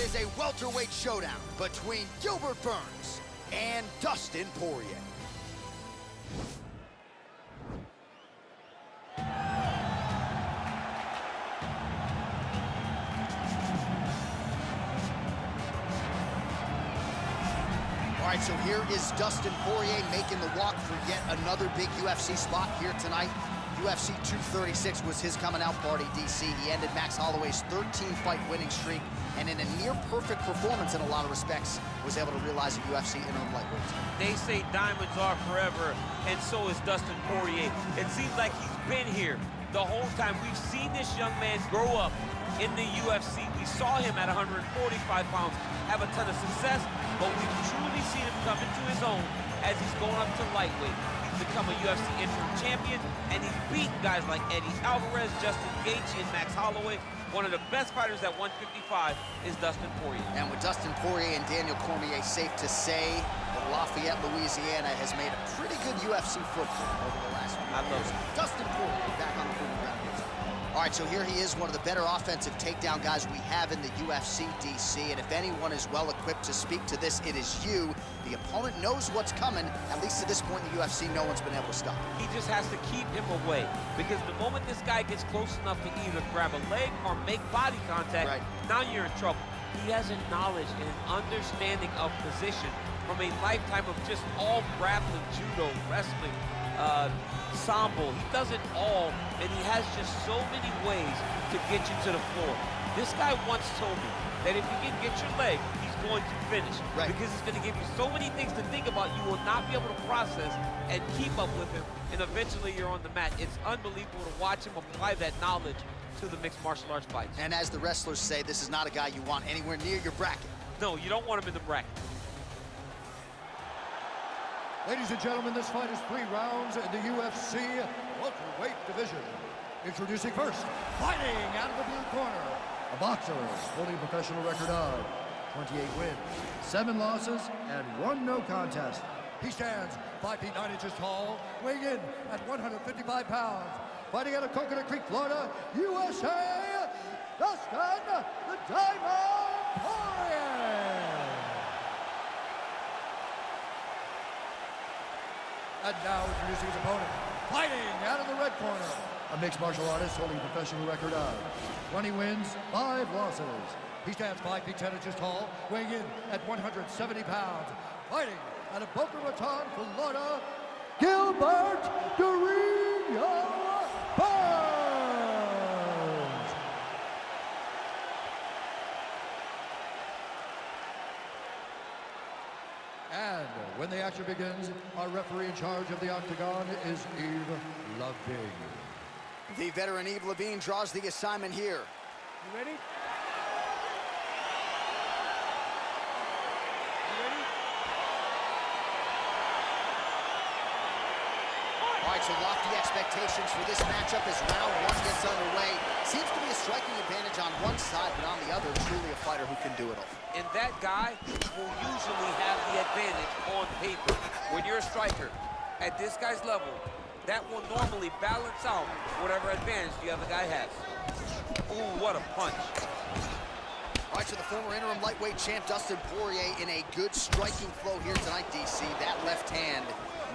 is a welterweight showdown between Gilbert Burns and Dustin Poirier. All right, so here is Dustin Poirier making the walk for yet another big UFC spot here tonight. UFC 236 was his coming out party, DC. He ended Max Holloway's 13-fight winning streak, and in a near-perfect performance in a lot of respects, was able to realize a UFC interim lightweight. They say diamonds are forever, and so is Dustin Poirier. It seems like he's been here the whole time. We've seen this young man grow up in the UFC. We saw him at 145 pounds have a ton of success, but we've truly seen him come into his own as he's going up to lightweight. He's become a UFC interim champion, and he's beaten guys like Eddie Alvarez, Justin Gaethje, and Max Holloway. One of the best fighters at 155 is Dustin Poirier. And with Dustin Poirier and Daniel Cormier, safe to say that Lafayette, Louisiana has made a pretty good UFC footprint over the last few years. Dustin Poirier back on the proving ground here. All right, so here he is, one of the better offensive takedown guys we have in the UFC, DC, and if anyone is well-equipped to speak to this, it is you. The opponent knows what's coming. At least to this point in the UFC, no one's been able to stop him. He just has to keep him away, because the moment this guy gets close enough to either grab a leg or make body contact, now you're in trouble. He has a knowledge and an understanding of position from a lifetime of just all grappling, judo, wrestling, sambo. He does it all, and he has just so many ways to get you to the floor. This guy once told me that if you can get your leg, he's going to finish. Because he's going to give you so many things to think about, you will not be able to process and keep up with him, and eventually you're on the mat. It's unbelievable to watch him apply that knowledge to the mixed martial arts fights. And as the wrestlers say, this is not a guy you want anywhere near your bracket. No, you don't want him in the bracket. Ladies and gentlemen, this fight is 3 rounds in the UFC welterweight division. Introducing first, fighting out of the blue corner, a boxer holding a professional record of 28 wins, 7 losses, and 1 no contest. He stands 5 feet 9 inches tall, weighing in at 155 pounds. Fighting out of Coconut Creek, Florida, USA, Dustin the Diamond Poirier. And now introducing his opponent, fighting out of the red corner, a mixed martial artist holding a professional record of 20 wins, 5 losses. He stands 5 feet 10 inches tall, weighing in at 170 pounds. Fighting out of Boca Raton, Florida, Gilbert Burns. And when the action begins, our referee in charge of the octagon is Yves Lavigne. The veteran Yves Lavigne draws the assignment here. You ready? You ready? All right, so lofty expectations for this matchup as round 1 gets underway. Seems to be a striking advantage on one side, but on the other, truly a fighter who can do it all. And that guy will usually have the advantage on paper. When you're a striker, at this guy's level, that will normally balance out whatever advantage the other guy has. Ooh, what a punch. All right, so the former interim lightweight champ Dustin Poirier in a good striking flow here tonight, DC. That left hand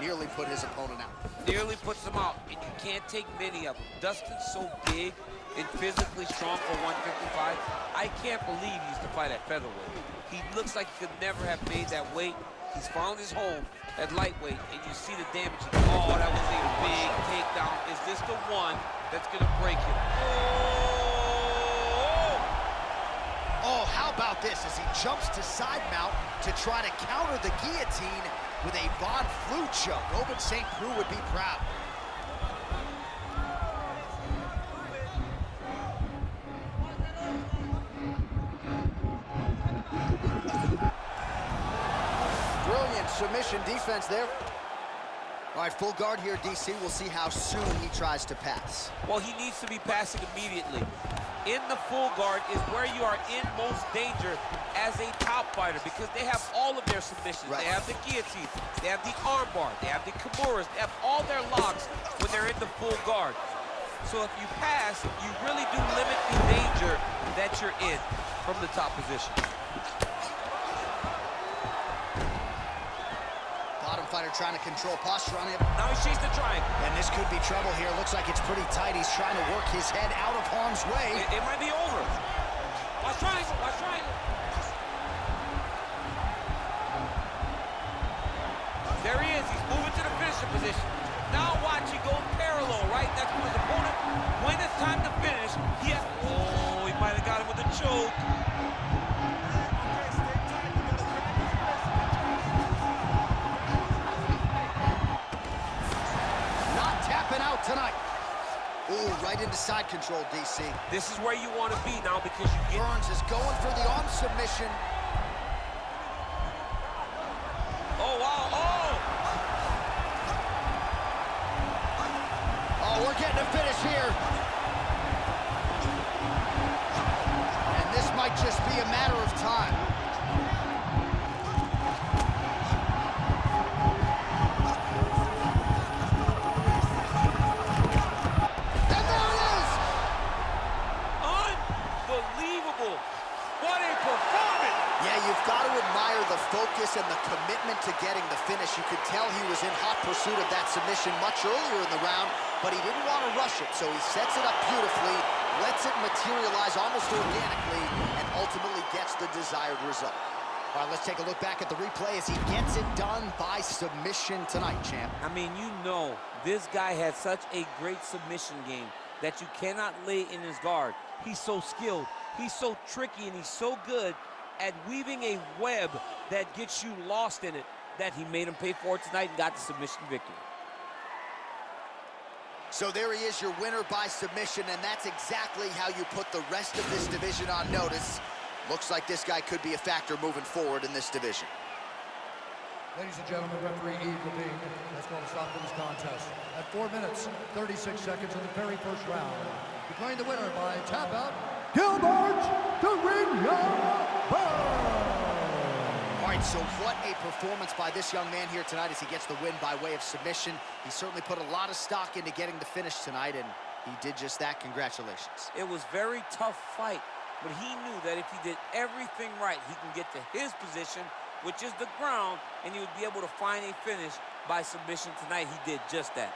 nearly put his opponent out. Nearly puts him out, and you can't take many of them. Dustin's so big and physically strong for 155. I can't believe he used to fight at featherweight. He looks like he could never have made that weight. He's found his home at lightweight, and you see the damage. Oh, that was a big takedown. Is this the one that's going to break him? Oh, how about this as he jumps to side mount to try to counter the guillotine with a Von Flue choke. Robin St. Preux would be proud. Brilliant submission defense there. All right, full guard here, DC. We'll see how soon he tries to pass. Well, he needs to be passing immediately. In the full guard is where you are in most danger as a top fighter, because they have all of their submissions. They have the guillotine, they have the armbar, they have the kimuras, they have all their locks when they're in the full guard. So if you pass, you really do limit the danger that you're in. from the top position. Bottom fighter trying to control posture on him. Now he shakes the triangle. And this could be trouble here. Looks like it's pretty tight. He's trying to work his head out of harm's way. It might be over. Watch triangle, watch triangle. There he is. He's moving to the finisher position. Now watch, he go parallel, right? That's to his opponent. When it's time to finish, oh, he might have got him with a choke. Not tapping out tonight. Ooh, right into side control, DC. This is where you want to be now because you get... Burns is going for the arm submission. Oh, wow, oh! Oh, we're getting a finish here. And this might just be a matter of time. And there it is! Unbelievable! What a performance! Yeah, you've got to admire the focus and the commitment to getting the finish. You could tell he was in hot pursuit of that submission much earlier in the round, but he didn't want to rush it, so he sets it up beautifully, lets it materialize almost organically, and ultimately gets the desired result. All right, let's take a look back at the replay as he gets it done by submission tonight, champ. I mean, you know, this guy has such a great submission game that you cannot lay in his guard. He's so skilled, he's so tricky, and he's so good at weaving a web that gets you lost in it that he made him pay for it tonight and got the submission victory. So there he is, your winner by submission, and that's exactly how you put the rest of this division on notice. Looks like this guy could be a factor moving forward in this division. Ladies and gentlemen, referee Yves Levine has called a stop to this contest at 4 minutes, 36 seconds of the very first round. Declaring the winner by tap out, Gilbert, the ring All right, so what a performance by this young man here tonight as he gets the win by way of submission. He certainly put a lot of stock into getting the finish tonight, and he did just that. Congratulations. It was a very tough fight, but he knew that if he did everything right, he can get to his position, which is the ground, and he would be able to find a finish by submission tonight. He did just that.